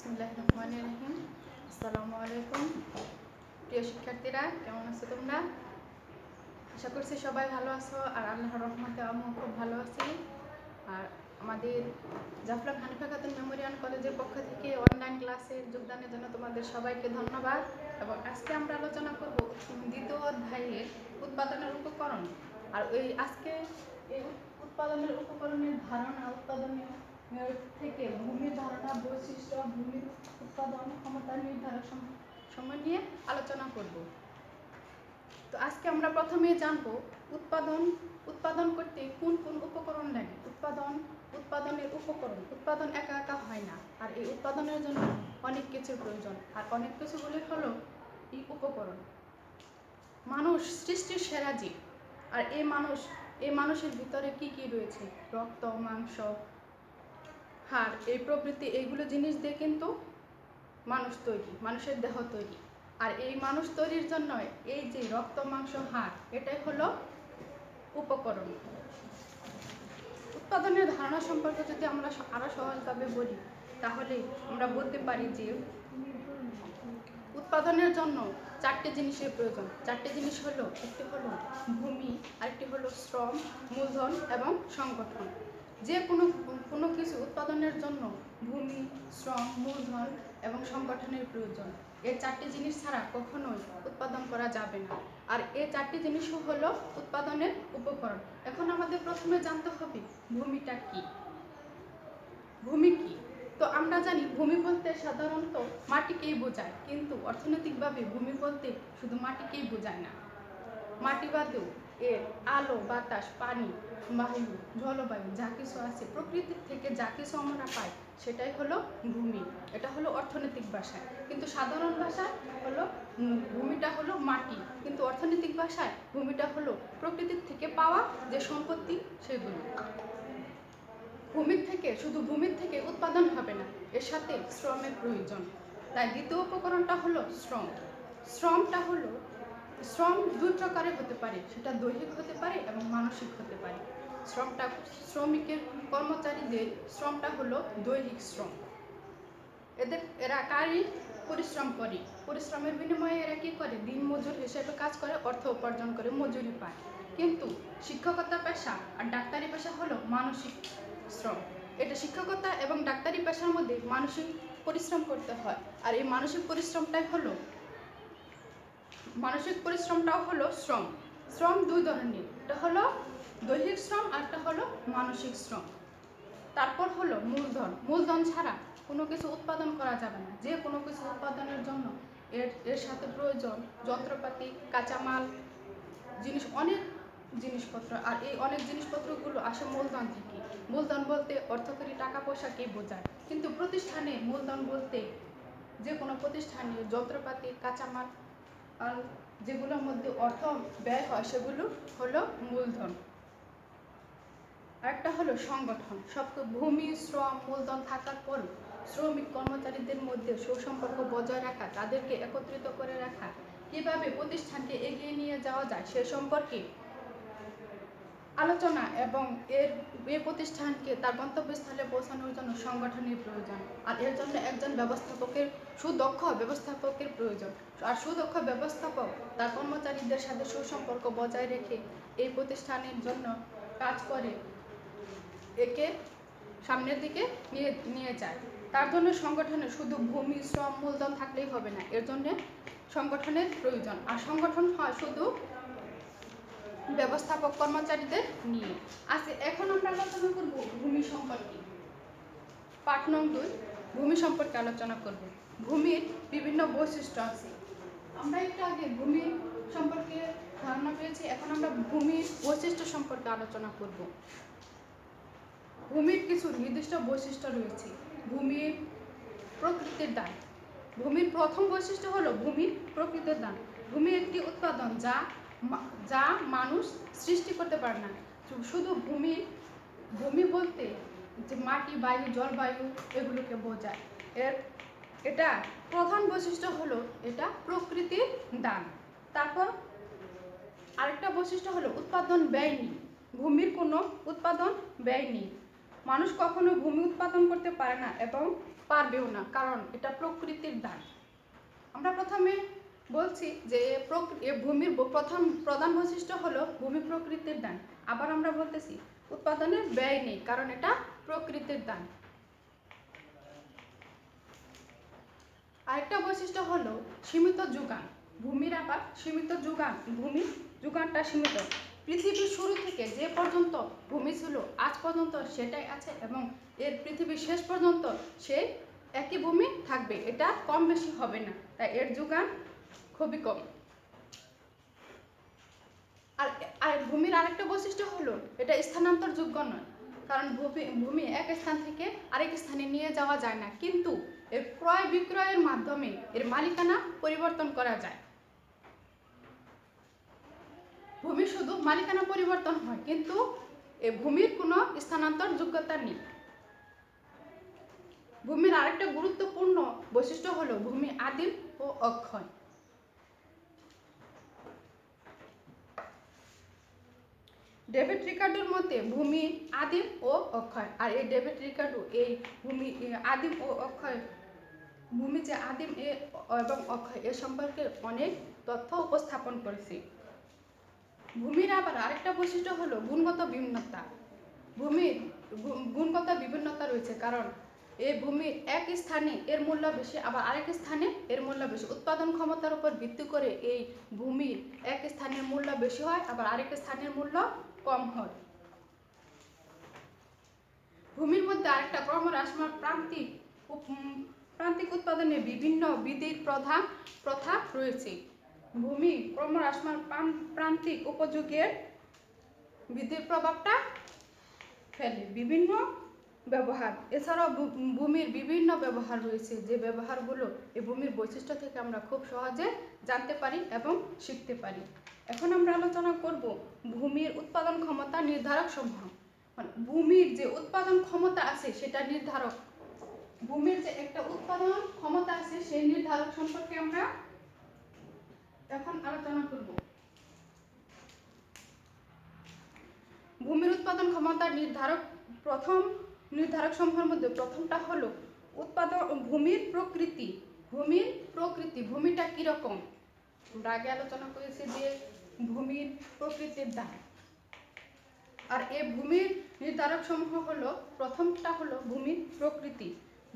বিসমিল্লাহির রহমানির রহিম। আসসালামু আলাইকুম। প্রিয় শিক্ষার্থীরা, কেমন আছো তোমরা? আশা করছি সবাই ভালো আছো, আর আল্লাহর রহমতে আমিও খুব ভালো আছি। আর আমাদের জাফলং হানিফা খাতুন মেমোরিয়াল কলেজের পক্ষ থেকে অনলাইন ক্লাসে যোগদানের জন্য তোমাদের সবাইকে ধন্যবাদ। এবং আজকে আমরা আলোচনা করব দ্বিতীয় অধ্যায়ের উৎপাদনের উপকরণ। আর আজকে এই উৎপাদনের উপকরণের ধারণা, উৎপাদনের থেকে ভূমির ধারণা, বৈশিষ্ট্য, ভূমির উৎপাদন ক্ষমতা নির্ধারক সময় নিয়ে আলোচনা করব। তো আজকে আমরা প্রথমে জানবো উৎপাদন করতে কোন কোন উপকরণ লাগে। উৎপাদনের উপকরণ। উৎপাদন একা একা হয় না, আর এই উৎপাদনের জন্য অনেক কিছুর প্রয়োজন, আর অনেক কিছুগুলি হলো এই উপকরণ। মানুষ সৃষ্টির সেরা জীব, আর এই মানুষের ভিতরে কি কি রয়েছে? রক্ত, মাংস, হাড়, এই প্রভৃতি এইগুলো জিনিস দিয়ে কিন্তু মানুষ তৈরি, মানুষের দেহ তৈরি। আর এই মানুষ তৈরির জন্য এই যে রক্ত, মাংস, হাড়, এটাই হলো উপকরণ। উৎপাদনের ধারণা সম্পর্কে যদি আমরা আরো সহজভাবে বলি, তাহলে আমরা বলতে পারি যে উৎপাদনের জন্য চারটে জিনিসের প্রয়োজন। চারটে জিনিস হলো, একটি হলো ভূমি, আরেকটি হলো শ্রম, মূলধন এবং সংগঠন। যে কোনো কিছু উৎপাদনের জন্য ভূমি, শ্রম, মূলধন এবং সংগঠনের প্রয়োজন। এই চারটি জিনিস ছাড়া কখনোই উৎপাদন করা যাবে না। আর এই চারটি জিনিসও হলো উৎপাদনের উপকরণ। এখন আমাদের প্রথমে জানতে হবে ভূমিটা কি। ভূমি কি? তো আমরা জানি ভূমি বলতে সাধারণত মাটিকেই বোঝায়, কিন্তু অর্থনৈতিকভাবে ভূমি বলতে শুধু মাটিকেই বোঝায় না। মাটি বাদেও এর আলো, বাতাস, পানি, বায়ু, জলবায়ু যা কিছু আছে, প্রকৃতির থেকে যা কিছু আমরা পাই, সেটাই হলো ভূমি। এটা হলো অর্থনৈতিক ভাষায়। কিন্তু সাধারণ ভাষায় হলো ভূমিটা হলো মাটি, কিন্তু অর্থনৈতিক ভাষায় ভূমিটা হলো প্রকৃতির থেকে পাওয়া যে সম্পত্তি, সেগুলো। শুধু ভূমির থেকে উৎপাদন হবে না, এর সাথে শ্রমের প্রয়োজন। তাই দ্বিতীয় উপকরণটা হলো শ্রম। শ্রম দুই প্রকারের হতে পারে, সেটা দৈহিক হতে পারে এবং মানসিক হতে পারে। শ্রমিকের, কর্মচারীদের শ্রমটা হলো দৈহিক শ্রম। এরা পরিশ্রম করে, পরিশ্রমের বিনিময়ে এরা কি করে? দিন মজুর হিসেবে কাজ করে, অর্থ উপার্জন করে, মজুরি পায়। কিন্তু শিক্ষকতা পেশা আর ডাক্তারি পেশা হলো মানসিক শ্রম। এটা শিক্ষকতা এবং ডাক্তারি পেশার মধ্যে মানসিক পরিশ্রম করতে হয়। আর এই মানসিক পরিশ্রমটাও হলো শ্রম। শ্রম দুই ধরনের, একটা হলো দৈহিক শ্রম আর একটা হলো মানসিক শ্রম। তারপর হলো মূলধন। মূলধন ছাড়া কোনো কিছু উৎপাদন করা যাবে না। যে কোনো কিছু উৎপাদনের জন্য এর সাথে প্রয়োজন যন্ত্রপাতি, কাঁচামাল, অনেক জিনিসপত্র। আর এই অনেক জিনিসপত্রগুলো আসে মূলধন থেকে। মূলধন বলতে অর্থকরী টাকা পয়সাকেই বোঝায়, কিন্তু প্রতিষ্ঠানে মূলধন বলতে যে কোনো প্রতিষ্ঠানে যন্ত্রপাতি, কাঁচামাল, যেগুলোর মধ্যে অর্থ ব্যয় হয়, সেগুলো হলো মূলধন। আরেকটা হলো সংগঠন। ভূমি, শ্রম, মূলধন থাকার পরও শ্রমিক কর্মচারীদের মধ্যে সুসম্পর্ক বজায় রাখা, তাদেরকে একত্রিত করে রাখা, কিভাবে প্রতিষ্ঠানকে এগিয়ে নিয়ে যাওয়া যায় সে সম্পর্কে আলোচনা, এবং এই প্রতিষ্ঠানকে তার গন্তব্যস্থলে পৌঁছানোর জন্য সংগঠনের প্রয়োজন। আর এর জন্য একজন সুদক্ষ ব্যবস্থাপকের প্রয়োজন। আর সুদক্ষ ব্যবস্থাপক তার কর্মচারীদের সাথে সুসম্পর্ক বজায় রেখে এই প্রতিষ্ঠানের জন্য কাজ করে, একে সামনের দিকে নিয়ে যায়। তার জন্য সংগঠনে শুধু ভূমি, শ্রম, মূলধন থাকলেই হবে না, এর জন্য সংগঠনের প্রয়োজন। আর সংগঠন হয় শুধু ব্যবস্থাপক কর্মচারীদের নিয়ে। এখন আমরা আলোচনা করব ভূমি সম্পর্কে। পাঠ নং 2, ভূমি সম্পর্কে আলোচনা করব। ভূমির বিভিন্ন বৈশিষ্ট্য আছে। আমরা একটু আগে ভূমির সম্পর্কে ধারণা পেয়েছি, এখন আমরা ভূমির বৈশিষ্ট্য সম্পর্কে আলোচনা করব। ভূমির কিছু নির্দিষ্ট বৈশিষ্ট্য রয়েছে। ভূমির প্রকৃতির দান। ভূমির প্রথম বৈশিষ্ট্য হলো ভূমির প্রকৃতির দান। ভূমি একটি উৎপাদন যা মানুষ সৃষ্টি করতে পারে না। শুধু ভূমি বলতে যে মাটি, বায়ু, জলবায়ু, এগুলোকে বোঝায়। এটা প্রধান বৈশিষ্ট্য হলো এটা প্রকৃতির দান। তারপর আরেকটা বৈশিষ্ট্য হলো উৎপাদন ব্যয় নেই। ভূমির কোনো উৎপাদন ব্যয় নেই। মানুষ কখনো ভূমি উৎপাদন করতে পারে না এবং পারবেও না, কারণ এটা প্রকৃতির দান। আমরা প্রথমে বলছি যে ভূমির প্রথম প্রধান বৈশিষ্ট্য হলো ভূমি প্রকৃতির দান। আবার আমরা বলতেছি উৎপাদনের ব্যয় নেই, কারণ এটা প্রকৃতির দান। আরেকটা বৈশিষ্ট্য হলো সীমিত যোগান। ভূমির আবার সীমিত যোগান, ভূমির যোগানটা সীমিত। পৃথিবীর শুরু থেকে যে পর্যন্ত ভূমি ছিল আজ পর্যন্ত সেটাই আছে এবং এর পৃথিবীর শেষ পর্যন্ত সেই একই ভূমি থাকবে, এটা কম বেশি হবে না, তাই এর যোগান খুবই কম। আর ভূমির আরেকটা বৈশিষ্ট্য হলো এটা স্থানান্তরযোগ্য নয়, কারণ ভূমি এক স্থান থেকে আরেক স্থানে নিয়ে যাওয়া যায় না, কিন্তু এর ক্রয় বিক্রয়ের মাধ্যমে এর মালিকানা পরিবর্তন করা যায়। ভূমি শুধু মালিকানা পরিবর্তন হয়, কিন্তু এই ভূমির কোনো স্থানান্তর যোগ্যতা নেই। ভূমির আরেকটা গুরুত্বপূর্ণ বৈশিষ্ট্য হলো ভূমি আদিম ও অক্ষয়। ডেভিড রিকার্ডোর মতে ভূমি আদিম ও অক্ষয়। আর এই ডেভিড রিকার্ডো এই ভূমি আদিম ও অক্ষয়, ভূমি যে আদিম এবং অক্ষয় এ সম্পর্কে অনেক তথ্য উপস্থাপন করেছে। ভূমির আবার আরেকটা বৈশিষ্ট্য হলো গুণগত বিভিন্নতা। ভূমির গুণগত বিভিন্নতা রয়েছে, কারণ এই ভূমির এক স্থানে এর মূল্য বেশি, আবার আরেক স্থানে এর মূল্য বেশি। উৎপাদন ক্ষমতার উপর ভিত্তি করে এই ভূমির এক স্থানের মূল্য বেশি হয়, আবার আরেক স্থানের মূল্য কম হয়। ভূমির মধ্যে আরেকটা ক্রমহ্রাসমান প্রান্তিক উৎপাদনে বিভিন্ন বিধির প্রথা রয়েছে। ভূমি ক্রমহ্রাসমান প্রান্তিক উপযোগের বিধির প্রভাবটা ফেলে বিভিন্ন ব্যবহার। এছাড়াও ভূমির বিভিন্ন ব্যবহার রয়েছে, যে ব্যবহারগুলো এই ভূমির বৈশিষ্ট্য থেকে আমরা খুব সহজে জানতে পারি এবং শিখতে পারি। এখন আমরা আলোচনা করব ভূমির উৎপাদন ক্ষমতা নির্ধারক সমূহ। ভূমির যে উৎপাদন ক্ষমতা আছে সেটা নির্ধারক, ভূমির যে একটা উৎপাদন ক্ষমতা আছে সেই নির্ধারক সম্পর্কে আমরা এখন আলোচনা করব। ভূমির উৎপাদন ক্ষমতার প্রথম নির্ধারক সমূহের মধ্যে প্রথমটা হলো ভূমির প্রকৃতি। ভূমিটা কিরকম আমরা আগে আলোচনা করেছি যে ভূমির প্রকৃতির দান। আর এই ভূমির নির্ধারক সমূহ হলো, প্রথমটা হলো ভূমির প্রকৃতি,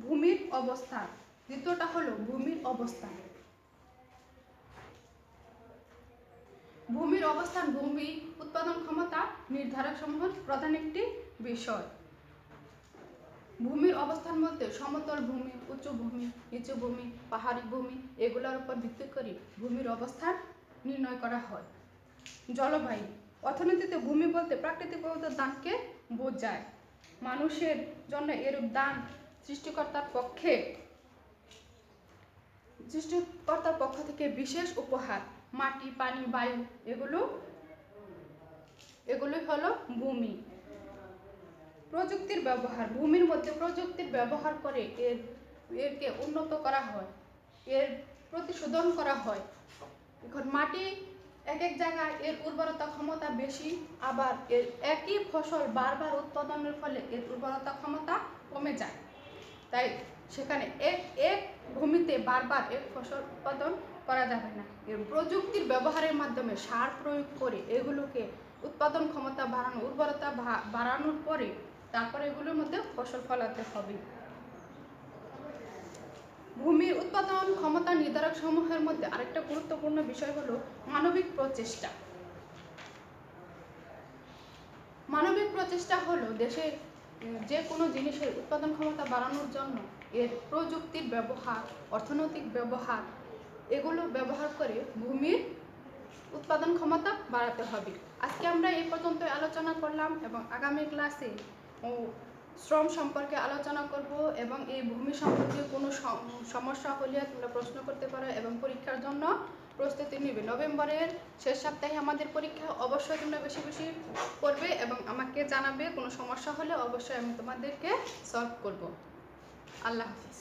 ভূমির অবস্থান, দ্বিতীয়টা হলো ভূমির অবস্থান। ভূমির অবস্থান ভূমি উৎপাদন ক্ষমতা নির্ধারক সমূহের প্রধান একটি বিষয়। ভূমির অবস্থান বলতে সমতল ভূমি, উঁচু ভূমি, নিচু ভূমি, পাহাড়ি ভূমি এগুলোর উপর ভিত্তি করে ভূমির অবস্থান নির্ণয় করা হয়। জলবায়ু। অর্থনীতিতে ভূমি বলতে প্রাকৃতিক দানকে বোঝায়। মানুষের জন্য এরূপ দান সৃষ্টিকর্তার পক্ষ থেকে বিশেষ উপহার। মাটি, পানি, বায়ু এগুলোই হলো ভূমি। প্রযুক্তির ব্যবহার। ভূমির মধ্যে প্রযুক্তির ব্যবহার করে এরকে উন্নত করা হয়, এর প্রতিশোধন করা হয়। এখন মাটি এক এক জায়গায় এর উর্বরতা ক্ষমতা বেশি, আবার এর একই ফসল বারবার উৎপাদনের ফলে এর উর্বরতা ক্ষমতা কমে যায়, তাই সেখানে এক ভূমিতে বারবার এক ফসল উৎপাদন করা যাবে না। এর প্রযুক্তির ব্যবহারের মাধ্যমে সার প্রয়োগ করে এগুলোকে উৎপাদন ক্ষমতা বাড়ানো, উর্বরতা বাড়ানোর পরে তারপরে এগুলোর মধ্যে ফসল ফলাতে হবে। ভূমির উৎপাদন ক্ষমতা নির্ধারক সমূহের মধ্যে আরেকটা গুরুত্বপূর্ণ বিষয় হলো মানবিক প্রচেষ্টা। মানবিক প্রচেষ্টা হলো দেশে যে কোনো জিনিসের উৎপাদন ক্ষমতা বাড়ানোর জন্য এর প্রযুক্তির ব্যবহার, অর্থনৈতিক ব্যবহার এগুলো ব্যবহার করে ভূমির উৎপাদন ক্ষমতা বাড়াতে হবে। আজকে আমরা এই পর্যন্ত আলোচনা করলাম এবং আগামী ক্লাসে শ্রম সম্পর্কে আলোচনা করব এবং এই ভূমি সম্পর্কে কোনো সমস্যা হলে তোমরা প্রশ্ন করতে পারো এবং পরীক্ষার জন্য প্রস্তুতি নেবে। নভেম্বরের শেষ সপ্তাহে আমাদের পরীক্ষা, অবশ্যই তোমরা বেশি বেশি করবে এবং আমাকে জানাবে কোনো সমস্যা হলে, অবশ্যই আমি তোমাদেরকে সলভ করব। আল্লাহ হাফিজ।